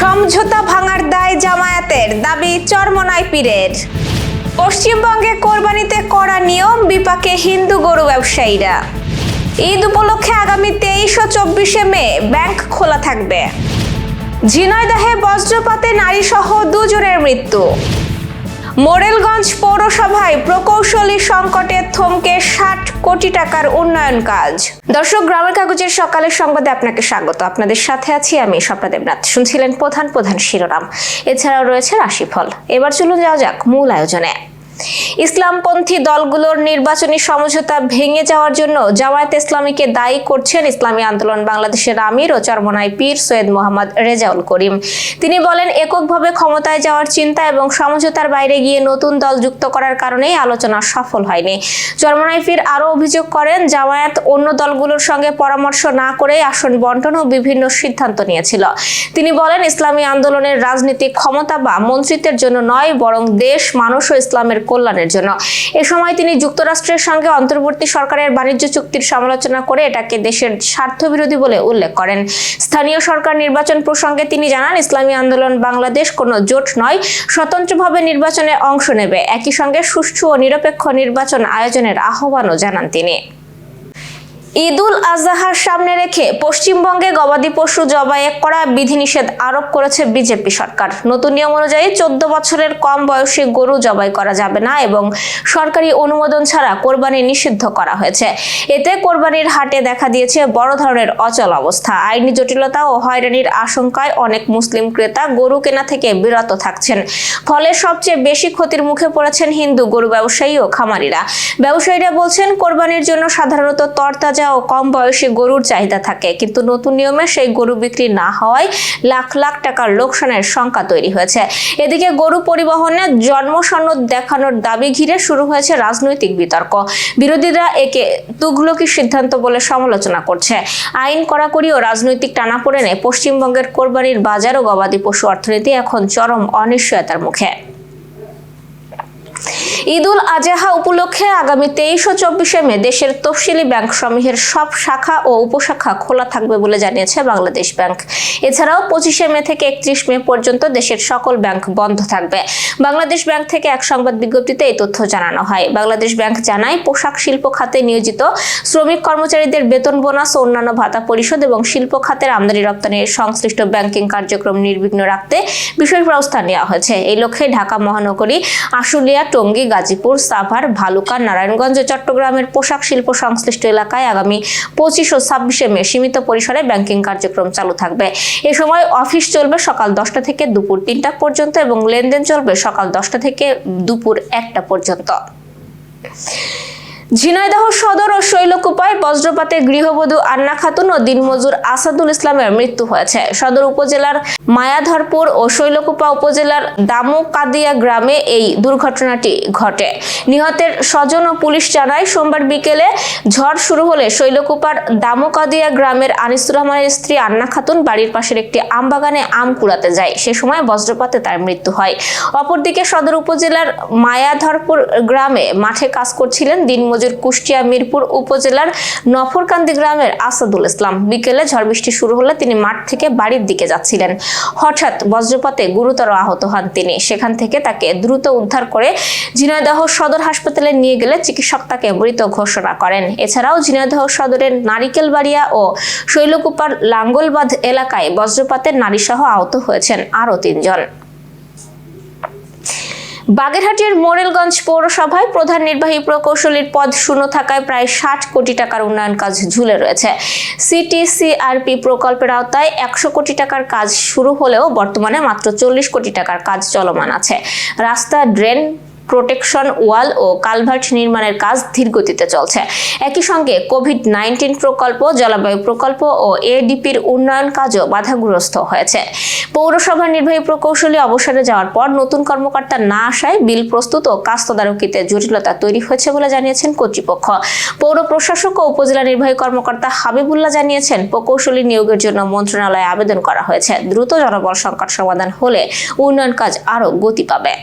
সমঝোতা ভাঙার দায় জামায়াতের, দাবি চরমোনাই পীরের। পশ্চিমবঙ্গে কোরবানিতে কড়া নিয়ম, বিপাকে হিন্দু গরু ব্যবসায়ীরা। ঈদ উপলক্ষে আগামী 23 ও 24 মে ব্যাংক খোলা থাকবে। ঝিনাইদহে বজ্রপাতে নারীসহ দুজনের মৃত্যু। মোরেলগঞ্জ পৌরসভায় প্রকৌশলী সংকটে থমকে 60 কোটি টাকার উন্নয়ন কাজ। দর্শক, গ্রামের কাগজের সকালের সংবাদে আপনাকে স্বাগত। আপনাদের সাথে আছি আমি স্বপ্না দেবনাথ। শুনছিলেন প্রধান শিরোনাম, এছাড়াও রয়েছে রাশিফল। এবার চলুন যাওয়া যাক মূল আয়োজনে। ইসলামপন্থী দলগুলোর নির্বাচনী সমঝোতা ভেঙে যাওয়ার জন্য জামায়াতে ইসলামীকে দায়ী করছেন ইসলামী আন্দোলন বাংলাদেশের আমির ও চরমোনাই পীর সৈয়দ মোহাম্মদ রেজাউল করিম। তিনি বলেন, এককভাবে ক্ষমতায় যাওয়ার চিন্তা এবং সমঝোতার বাইরে গিয়ে নতুন দল যুক্ত করার কারণেই আলোচনা সফল হয়নি। চরমোনাই পীর আরও অভিযোগ করেন, জামায়াত অন্য দলগুলোর সঙ্গে পরামর্শ না করে আসন বন্টন ও বিভিন্ন সিদ্ধান্ত নিয়েছিল। তিনি বলেন, ইসলামী আন্দোলনের রাজনীতি ক্ষমতা বা মন্ত্রিত্বের জন্য নয়, বরং দেশ, মানুষ ও ইসলামের কল্যাণের জন্য। এ সময় তিনি যুক্তরাষ্ট্রের সঙ্গে অন্তর্বর্তী সরকারের বাণিজ্য চুক্তির সমালোচনা করে এটাকে দেশের স্বার্থবিরোধী বলে উল্লেখ করেন। স্থানীয় সরকার নির্বাচন প্রসঙ্গে তিনি জানান, ইসলামী আন্দোলন বাংলাদেশ কোনো জোট নয়, স্বতন্ত্রভাবে নির্বাচনে অংশ নেবে। একই সঙ্গে সুষ্ঠু ও নিরপেক্ষ নির্বাচন আয়োজনের আহ্বানও জানান তিনি। ঈদুল আজহার সামনে রেখে পশ্চিমবঙ্গে গবাদি পশু জবাইয়ে কড়া বিধিনিষেধ আরোপ করেছে বিজেপি সরকার। নতুন নিয়ম অনুযায়ী 14 বছরের কম বয়সী গরু জবাই করা যাবে না এবং সরকারি অনুমোদন ছাড়া কোরবানি নিষিদ্ধ করা হয়েছে। এতে কোরবানির হাটে দেখা দিয়েছে বড় ধরনের অচল অবস্থা। আইনি জটিলতা ও হয়রানির আশঙ্কায় অনেক মুসলিম ক্রেতা গরু কেনা থেকে বিরত থাকছেন। ফলে সবচেয়ে বেশি ক্ষতির মুখে পড়েছেন হিন্দু গরু ব্যবসায়ী ও খামারিরা। ব্যবসায়ীরা বলছেন, কোরবানির জন্য সাধারণত তরতাজা ও কম বয়সী গরুর চাহিদা থাকে, কিন্তু নতুন নিয়মে সেই গরু বিক্রি না হওয়ায় লাখ লাখ টাকার লোকসানের শঙ্কা তৈরি হয়েছে। এদিকে গরু পরিবহনে জন্ম সনদ দেখানোর দাবি ঘিরে শুরু হয়েছে রাজনৈতিক বিতর্ক। বিরোধীরা একে তুগলকি সিদ্ধান্ত বলে সমালোচনা করছে। আইন কড়াকড়ি ও রাজনৈতিক টানাপোড়েনে পশ্চিমবঙ্গের কোরবানির বাজার ও গবাদি পশু অর্থনীতি এখন চরম অনিশ্চয়তার মুখে। ঈদুল আজহা উপলক্ষে আগামী 23 ও 24 মে দেশের তফসিলি ব্যাংক সমূহের সব শাখা ও উপশাখা খোলা থাকবে বলে জানিয়েছে বাংলাদেশ ব্যাংক। এছাড়াও 25 মে থেকে 31 মে পর্যন্ত দেশের সকল ব্যাংক বন্ধ থাকবে। বাংলাদেশ ব্যাংক থেকে এক সংবাদ বিজ্ঞপ্তিতে এই তথ্য জানানো হয়। বাংলাদেশ ব্যাংক জানায়, পোশাক শিল্প খাতে নিয়োজিত শ্রমিক কর্মচারীদের বেতন, বোনাস ও অন্যান্য ভাতা পরিশোধ এবং শিল্প খাতের আমদানি রপ্তানির সংশ্লিষ্ট ব্যাংকিং কার্যক্রম নির্বিঘ্ন রাখতে বিশেষ ব্যবস্থা নেওয়া হয়েছে। এই লক্ষ্যে ঢাকা মহানগরী, আশুলিয়া, টঙ্গী, গাজীপুর, সাভার, ভালুকা, নারায়ণগঞ্জ ও চট্টগ্রামের পোশাক শিল্প সংশ্লিষ্ট এলাকায় আগামী 25 ও 26 মে সীমিত পরিসরে ব্যাংকিং কার্যক্রম চালু থাকবে। এ সময় অফিস চলবে সকাল 10টা থেকে দুপুর 3টা পর্যন্ত এবং লেনদেন চলবে সকাল 10টা থেকে দুপুর 1টা পর্যন্ত। ঝিনাইদহ সদর ও শৈলকুপায় বজ্রপাতে গৃহবধূ আন্না খাতুন ও দিনমজুর আসাদুল ইসলামের মৃত্যু হয়েছে। সদর উপজেলার মায়াধরপুর ও শৈলকুপা উপজেলার দামুকাদিয়া গ্রামে এই দুর্ঘটনাটি ঘটে। নিহতের স্বজন ও পুলিশ জানায়, সোমবার বিকেলে ঝড় শুরু হলে শৈলকুপার দামুকাদিয়া গ্রামের আনিসুর রহমানের স্ত্রী আন্না খাতুন বাড়ির পাশের একটি আম বাগানে আম কুড়াতে যায়। সে সময় বজ্রপাতে তার মৃত্যু হয়। অপরদিকে সদর উপজেলার মায়াধরপুর গ্রামে মাঠে কাজ করছিলেন দিনমজুর কুষ্টিয়া মিরপুর উপজেলার নফরকান্দি গ্রামের আসাদুল ইসলাম। বিকেলে ঝড় বৃষ্টি শুরু হলে তিনি মাঠ থেকে বাড়ির দিকে যাচ্ছিলেন। হঠাৎ বজ্রপাতে গুরুতর আহত হন তিনি। সেখান থেকে তাকে দ্রুত উদ্ধার করে ঝিনাইদহ সদর হাসপাতালে নিয়ে গেলে চিকিৎসক তাকে মৃত ঘোষণা করেন। এছাড়াও ঝিনাইদহ সদরের নারিকেলবাড়িয়া ও শৈলকুপার লাঙ্গলবাঁধ এলাকায় বজ্রপাতে নারীসহ আহত হয়েছেন আরও 3 জন। বাগেরহাটের মোরেলগঞ্জ পৌরসভায় প্রধান নির্বাহী প্রকৌশলীর পদ শূন্য থাকায় প্রায় 60 কোটি টাকার উন্নয়ন কাজ ঝুলে রয়েছে। সিটিসিআরপি প্রকল্পের আওতায় 100 কোটি টাকার কাজ শুরু হলেও বর্তমানে মাত্র 40 কোটি টাকার কাজ চলমান আছে। রাস্তা, ড্রেন, প্রোটেকশন ওয়াল ও কালভার্ট নির্মাণের কাজ ধীর গতিতে চলছে। একই সঙ্গে কোভিড-19 প্রকল্প, জলবায়ু প্রকল্প ও এডিপির উন্নয়ন কাজও বাধাগ্রস্ত হয়েছে। পৌরসভার নির্বাহী প্রকৌশলী অবসরে যাওয়ার পর নতুন কর্মকর্তা না আসায় বিল প্রস্তুত ও কাজ তদারকিতে জটিলতা তৈরি হয়েছে বলে জানিয়েছেন কর্তৃপক্ষ। পৌর প্রশাসক ও উপজেলা নির্বাহী কর্মকর্তা হাবিবুল্লাহ জানিয়েছেন, প্রকৌশলী নিয়োগের জন্য মন্ত্রণালয়ে আবেদন করা হয়েছে। দ্রুত জনবল সংকট সমাধান হলে উন্নয়ন কাজ আরও গতি পাবে।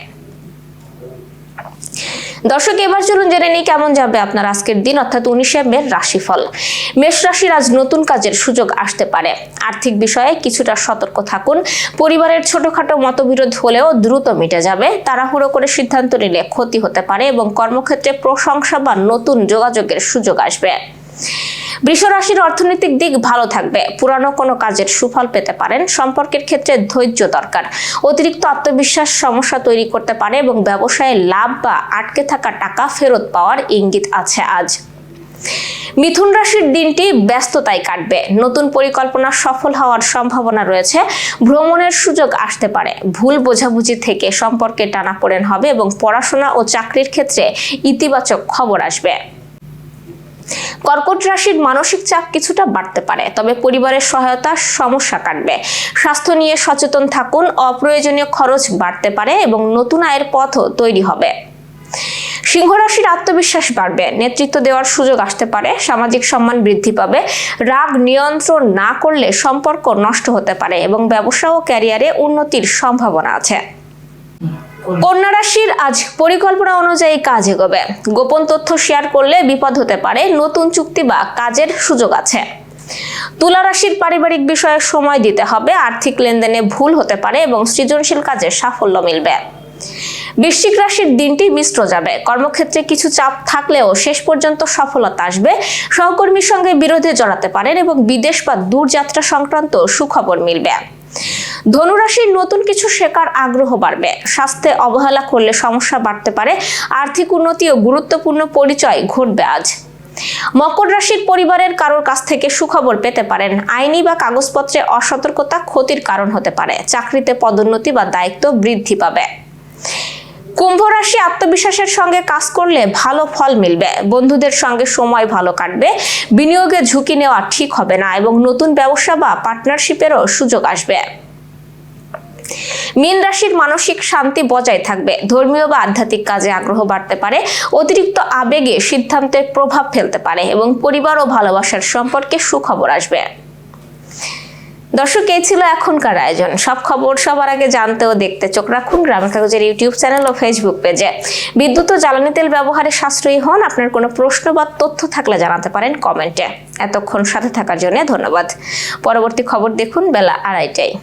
দর্শক, এবার চলুন জেনে নিই কেমন যাবে আপনার আজকের দিন অর্থাৎ 19শে মে রাশিফল। মেষ রাশির আজ নতুন কাজের সুযোগ আসতে পারে। আর্থিক বিষয়ে কিছুটা সতর্ক থাকুন। পরিবারের ছোটখাটো মতবিরোধ হলেও দ্রুত মিটে যাবে। তাড়াহুড়ো করে সিদ্ধান্ত নিলে ক্ষতি হতে পারে এবং কর্মক্ষেত্রে প্রশংসা বা নতুন যোগাযোগের সুযোগ আসবে। বৃষ রাশির অর্থনৈতিক দিক ভালো থাকবে। পুরানো কোনো কাজের সুফল পেতে পারেন। সম্পর্কের ক্ষেত্রে ধৈর্য দরকার। অতিরিক্ত আত্মবিশ্বাস সমস্যা তৈরি করতে পারে এবং ব্যবসায়ে লাভ বা আটকে থাকা টাকা ফেরত পাওয়ার ইঙ্গিত আছে আজ। মিথুন রাশির দিনটি ব্যস্ততায় কাটবে। নতুন পরিকল্পনা সফল হওয়ার সম্ভাবনা রয়েছে। ভ্রমণের সুযোগ আসতে পারে। ভুল বোঝাবুঝি থেকে সম্পর্কে টানাপোড়েন হবে এবং পড়াশোনা ও চাকরির ক্ষেত্রে ইতিবাচক খবর আসবে। কর্কট রাশির মানসিক চাপ কিছুটা বাড়তে পারে, তবে পরিবারের সহায়তা সমস্যা কাটবে। স্বাস্থ্য নিয়ে সচেতন থাকুন। অপ্রয়োজনীয় খরচ বাড়তে পারে এবং নতুন আয়ের পথও তৈরি হবে। সিংহ রাশির আত্মবিশ্বাস বাড়বে। নেতৃত্ব দেওয়ার সুযোগ আসতে পারে। সামাজিক সম্মান বৃদ্ধি পাবে। রাগ নিয়ন্ত্রণ না করলে সম্পর্ক নষ্ট হতে পারে এবং ব্যবসা ও ক্যারিয়ারে উন্নতির সম্ভাবনা আছে। কন্যা রাশির আজ পরিকল্পনা অনুযায়ী কাজ এগোবে। গোপন তথ্য শেয়ার করলে বিপদ হতে পারে। নতুন চুক্তি বা কাজের সুযোগ আছে। তুলা রাশির পারিবারিক বিষয়ে সময় দিতে হবে। আর্থিক লেনদেনে ভুল হতে পারে এবং সৃজনশীল কাজে সাফল্য মিলবে। বৃশ্চিক রাশির দিনটি মিশ্র যাবে। কর্মক্ষেত্রে কিছু চাপ থাকলেও শেষ পর্যন্ত সফলতা আসবে। সহকর্মীর সঙ্গে বিরোধে জড়াতে পারেন এবং বিদেশ বা দূরযাত্রা সংক্রান্ত সুখবর মিলবে। ধনুরাশির নতুন কিছু শেখার আগ্রহ বাড়বে। স্বাস্থ্যে অবহেলা করলে সমস্যা বাড়তে পারে। আর্থিক উন্নতি ও গুরুত্বপূর্ণ পরিচয় ঘটবে আজ। মকর রাশির পরিবারের কারোর কাছ থেকে সুখবর পেতে পারেন। আইনি বা কাগজপত্রে অসতর্কতা ক্ষতির কারণ হতে পারে। চাকরিতে পদোন্নতি বা দায়িত্ব বৃদ্ধি পাবে। কুম্ভ রাশি আত্মবিশ্বাসের সঙ্গে কাজ করলে ভালো ফল মিলবে। বন্ধুদের সঙ্গে সময় ভালো কাটবে। বিনিয়োগে ঝুঁকি নেওয়া ঠিক হবে না এবং নতুন ব্যবসা বা পার্টনারশিপেরও সুযোগ আসবে। মীন রাশির মানসিক শান্তি বজায় থাকবে। ধর্মীয় বা আধ্যাত্মিক কাজে আগ্রহ বাড়তে পারে। অতিরিক্ত আবেগে সিদ্ধান্তের প্রভাব ফেলতে পারে এবং পরিবার ও ভালোবাসার সম্পর্কে সুখবর আসবে। দর্শক, এই ছিল এখনকার আয়োজন। সব খবর সবার আগে জানতে ও দেখতে চোখ রাখুন গ্রামের কাগজের ইউটিউব চ্যানেল ও ফেসবুক পেজে। বিদ্যুৎ ও জ্বালানি তেল ব্যবহারে সাশ্রয়ী হন। আপনার কোনো প্রশ্ন বা তথ্য থাকলে জানাতে পারেন কমেন্টে। এতক্ষণ সাথে থাকার জন্য ধন্যবাদ। পরবর্তী খবর দেখুন বেলা 2:30টায়।